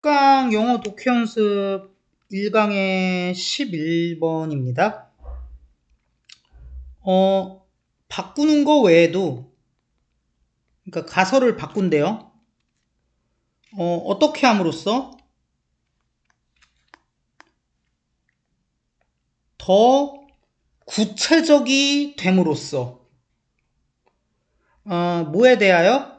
6강 영어 독해 연습 1강의 11번입니다. 바꾸는 거 외에도, 그러니까 가설을 바꾼대요. 어떻게 함으로써 더 구체적이 됨으로써, 뭐에 대하여?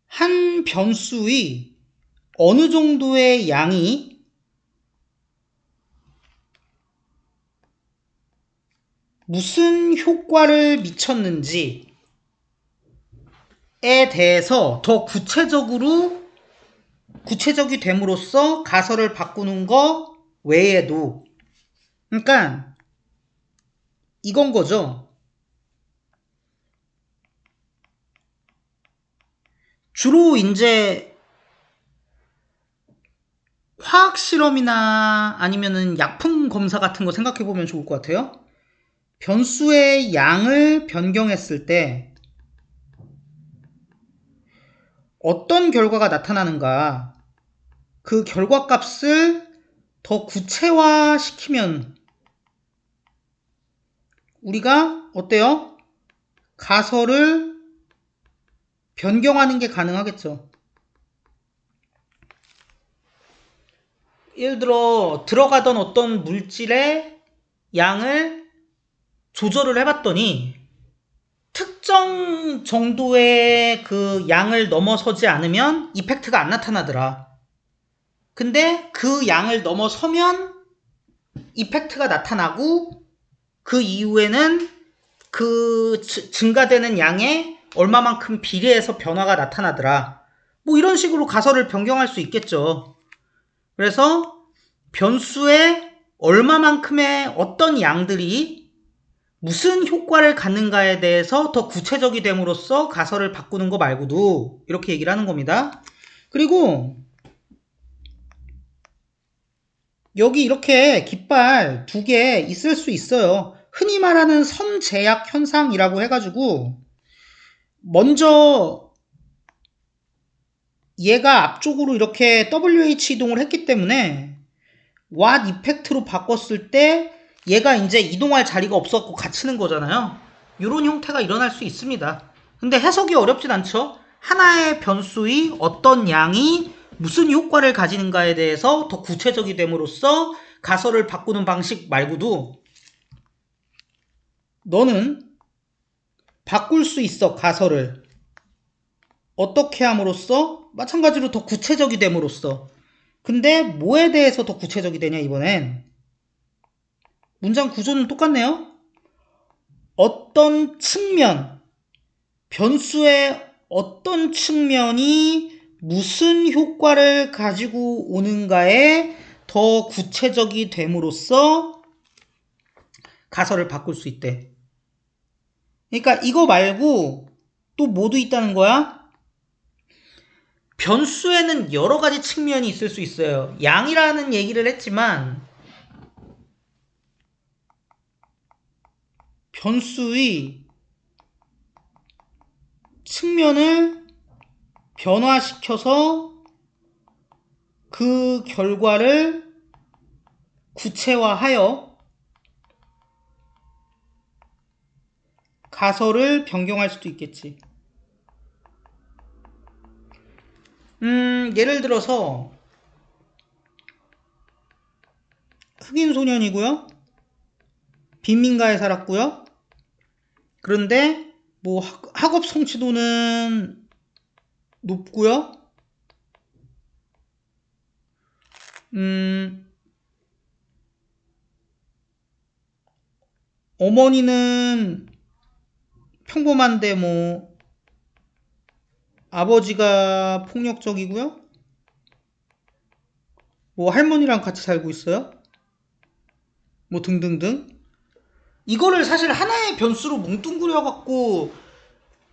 한 변수의 어느 정도의 양이 무슨 효과를 미쳤는지에 대해서 더 구체적이 됨으로써 가설을 바꾸는 거 외에도, 그러니까 이건 거죠. 주로 이제 화학 실험이나 아니면은 약품 검사 같은 거 생각해 보면 좋을 것 같아요. 변수의 양을 변경했을 때 어떤 결과가 나타나는가, 그 결과값을 더 구체화시키면 우리가 어때요? 가설을 변경하는 게 가능하겠죠. 예를 들어 들어가던 어떤 물질의 양을 조절을 해봤더니 특정 정도의 그 양을 넘어서지 않으면 이펙트가 안 나타나더라. 근데 그 양을 넘어서면 이펙트가 나타나고, 그 이후에는 그 증가되는 양에 얼마만큼 비례해서 변화가 나타나더라. 뭐 이런 식으로 가설을 변경할 수 있겠죠. 그래서 변수의 얼마만큼의 어떤 양들이 무슨 효과를 갖는가에 대해서 더 구체적이 됨으로써 가설을 바꾸는 거 말고도 이렇게 얘기를 하는 겁니다. 그리고 여기 이렇게 깃발 2개 있을 수 있어요. 흔히 말하는 선제약 현상이라고 해가지고, 먼저 얘가 앞쪽으로 이렇게 WH 이동을 했기 때문에 what 이펙트로 바꿨을 때 얘가 이제 이동할 자리가 없었고 갇히는 거잖아요. 이런 형태가 일어날 수 있습니다. 근데 해석이 어렵진 않죠. 하나의 변수의 어떤 양이 무슨 효과를 가지는가에 대해서 더 구체적이 됨으로써 가설을 바꾸는 방식 말고도 너는 바꿀 수 있어. 가설을 어떻게 함으로써? 마찬가지로 더 구체적이 됨으로써. 근데 뭐에 대해서 더 구체적이 되냐, 이번엔? 문장 구조는 똑같네요. 어떤 측면, 변수의 어떤 측면이 무슨 효과를 가지고 오는가에 더 구체적이 됨으로써 가설을 바꿀 수 있대. 그러니까 이거 말고 또 뭐도 있다는 거야? 변수에는 여러 가지 측면이 있을 수 있어요. 양이라는 얘기를 했지만 변수의 측면을 변화시켜서 그 결과를 구체화하여 가설을 변경할 수도 있겠지. 예를 들어서 흑인 소년이고요. 빈민가에 살았고요. 그런데 뭐 학업 성취도는 높고요. 어머니는 평범한데 뭐 아버지가 폭력적이고요. 뭐 할머니랑 같이 살고 있어요. 뭐 등등등. 이거를 사실 하나의 변수로 뭉뚱그려 갖고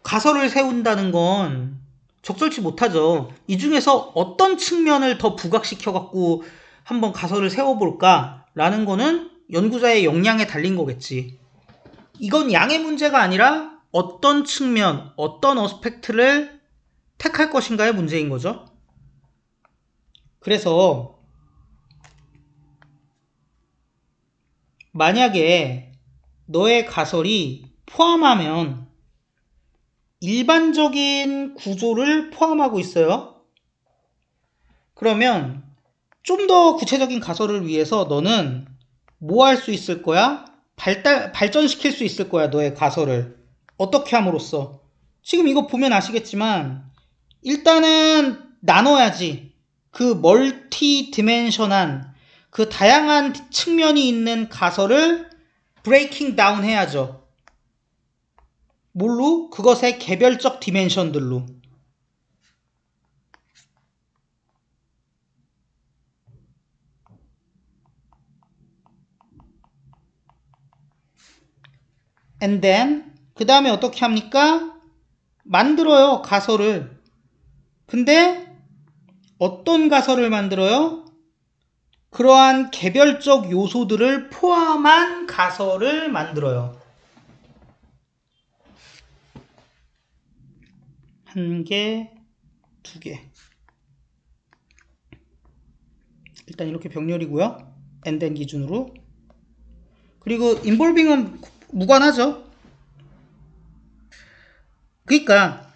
가설을 세운다는 건 적절치 못하죠. 이 중에서 어떤 측면을 더 부각시켜 갖고 한번 가설을 세워볼까 라는 거는 연구자의 역량에 달린 거겠지. 이건 양의 문제가 아니라 어떤 측면, 어떤 어스펙트를 택할 것인가의 문제인 거죠. 그래서 만약에 너의 가설이 포함하면 일반적인 구조를 포함하고 있어요. 그러면 좀 더 구체적인 가설을 위해서 너는 뭐 할 수 있을 거야? 발전시킬 수 있을 거야, 너의 가설을. 어떻게 함으로써? 지금 이거 보면 아시겠지만 일단은 나눠야지. 그 멀티 디멘션한 그 다양한 측면이 있는 가설을 브레이킹 다운 해야죠. 뭘로? 그것의 개별적 디멘션들로. And then 그 다음에 어떻게 합니까? 만들어요, 가설을. 근데 어떤 가설을 만들어요? 그러한 개별적 요소들을 포함한 가설을 만들어요. 한 개, 두 개. 일단 이렇게 병렬이고요. and then 기준으로. 그리고 involving은 무관하죠. 그러니까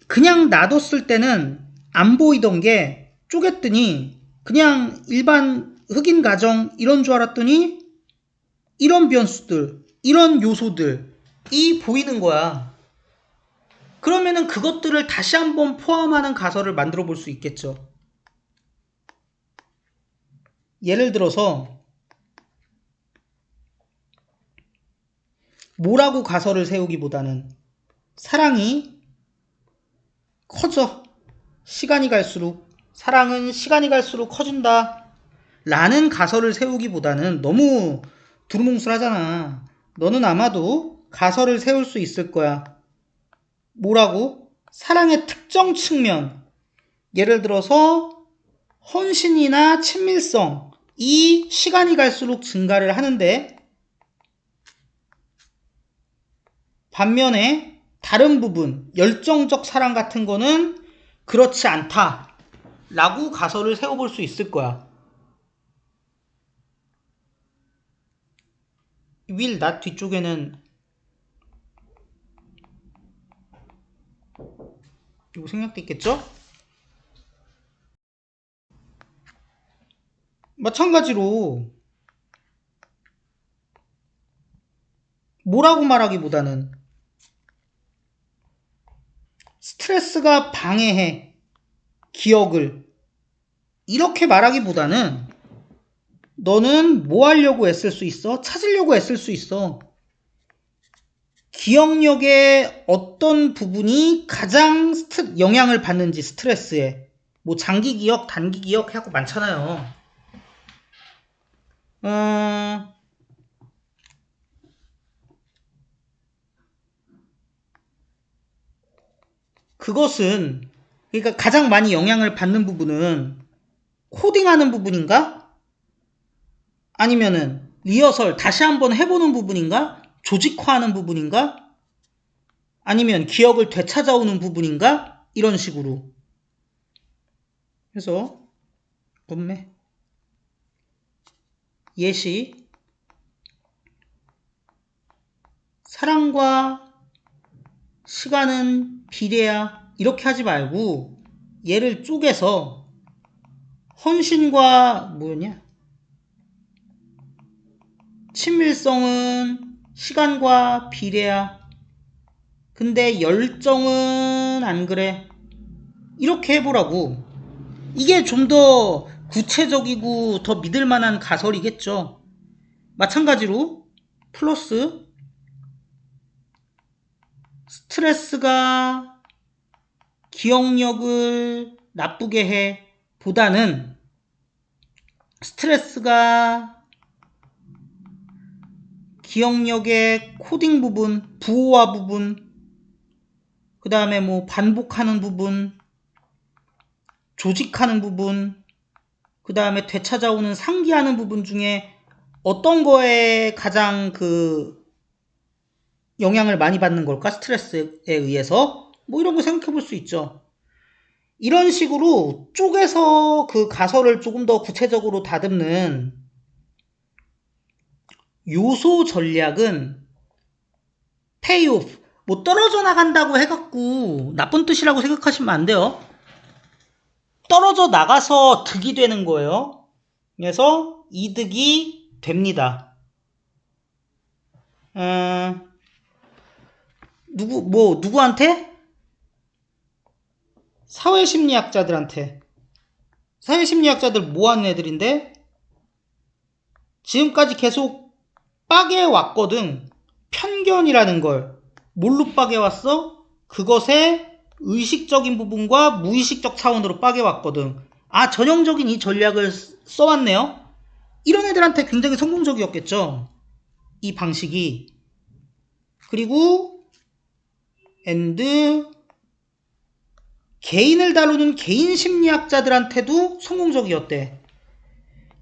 그냥 놔뒀을 때는 안 보이던 게 쪼갰더니 그냥 일반 흑인 가정 이런 줄 알았더니 이런 변수들, 이런 요소들이 보이는 거야. 그러면은 그것들을 다시 한번 포함하는 가설을 만들어 볼 수 있겠죠. 예를 들어서 뭐라고 가설을 세우기보다는 사랑이 커져. 시간이 갈수록 사랑은 시간이 갈수록 커진다 라는 가설을 세우기보다는 너무 두루뭉술하잖아. 너는 아마도 가설을 세울 수 있을 거야. 뭐라고? 사랑의 특정 측면, 예를 들어서 헌신이나 친밀성이 시간이 갈수록 증가를 하는데 반면에 다른 부분, 열정적 사랑 같은 거는 그렇지 않다 라고 가설을 세워볼 수 있을 거야. will not 뒤쪽에는 이거 생략돼 있겠죠? 마찬가지로 뭐라고 말하기보다는 스트레스가 방해해 기억을 이렇게 말하기보다는 너는 뭐 하려고 애쓸 수 있어? 찾으려고 애쓸 수 있어. 기억력의 어떤 부분이 가장 영향을 받는지 스트레스에 뭐 장기 기억, 단기 기억 하고 많잖아요. 그것은 그러니까 가장 많이 영향을 받는 부분은 코딩하는 부분인가? 아니면은 리허설 다시 한번 해보는 부분인가? 조직화하는 부분인가? 아니면 기억을 되찾아오는 부분인가? 이런 식으로. 그래서 문매 예시 사랑과 시간은 비례야 이렇게 하지 말고 얘를 쪼개서 헌신과 뭐였냐? 친밀성은 시간과 비례야. 근데 열정은 안 그래. 이렇게 해보라고. 이게 좀 더 구체적이고 더 믿을만한 가설이겠죠. 마찬가지로 플러스 스트레스가 기억력을 나쁘게 해 보다는 스트레스가 기억력의 코딩 부분, 부호화 부분, 그 다음에 뭐 반복하는 부분, 조직하는 부분, 그 다음에 되찾아오는 상기하는 부분 중에 어떤 거에 가장 그 영향을 많이 받는 걸까? 스트레스에 의해서? 뭐 이런 거 생각해 볼 수 있죠. 이런 식으로 쪼개서 그 가설을 조금 더 구체적으로 다듬는 요소 전략은 페이오프, 뭐 떨어져 나간다고 해갖고 나쁜 뜻이라고 생각하시면 안 돼요. 떨어져 나가서 득이 되는 거예요. 그래서 이득이 됩니다. 누구한테? 사회심리학자들한테. 사회심리학자들 뭐 하는 애들인데? 지금까지 계속 빠개왔거든. 편견이라는 걸. 뭘로 빠개왔어? 그것의 의식적인 부분과 무의식적 차원으로 빠개왔거든. 아, 전형적인 이 전략을 써왔네요. 이런 애들한테 굉장히 성공적이었겠죠. 이 방식이. 그리고 개인을 다루는 개인 심리학자들한테도 성공적이었대.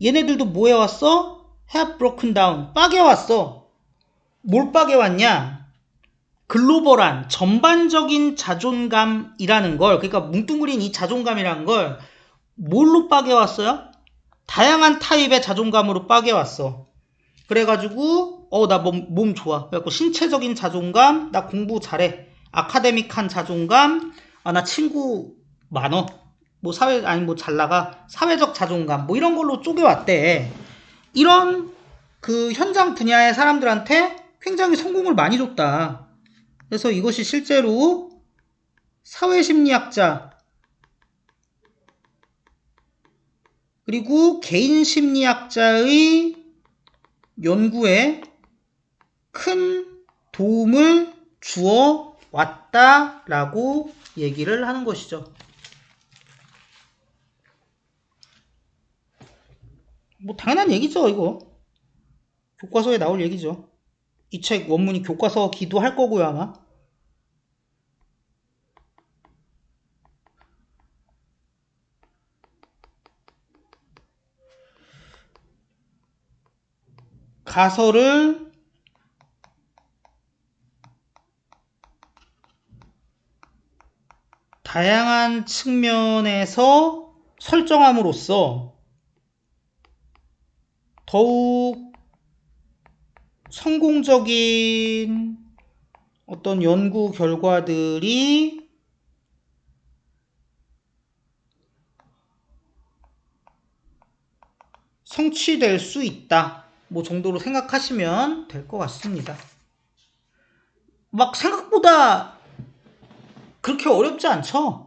얘네들도 뭐 해왔어? have broken down. 빠개왔어. 뭘 빠개왔냐? 글로벌한 전반적인 자존감이라는 걸, 그러니까 뭉뚱그린 이 자존감이라는 걸 뭘로 빠개왔어요? 다양한 타입의 자존감으로 빠개왔어. 그래가지고 나 몸 좋아. 그래갖고 신체적인 자존감, 나 공부 잘해. 아카데믹한 자존감, 나 친구 많어. 뭐 잘 나가. 사회적 자존감, 뭐 이런 걸로 쪼개왔대. 이런 그 현장 분야의 사람들한테 굉장히 성공을 많이 줬다. 그래서 이것이 실제로 사회심리학자 그리고 개인심리학자의 연구에 큰 도움을 주어 왔다라고 얘기를 하는 것이죠. 뭐 당연한 얘기죠, 이거. 교과서에 나올 얘기죠. 이 책 원문이 교과서기도 할 거고요, 아마. 가설을 다양한 측면에서 설정함으로써 더욱 성공적인 어떤 연구 결과들이 성취될 수 있다. 뭐 정도로 생각하시면 될 것 같습니다. 막 생각보다 그렇게 어렵지 않죠?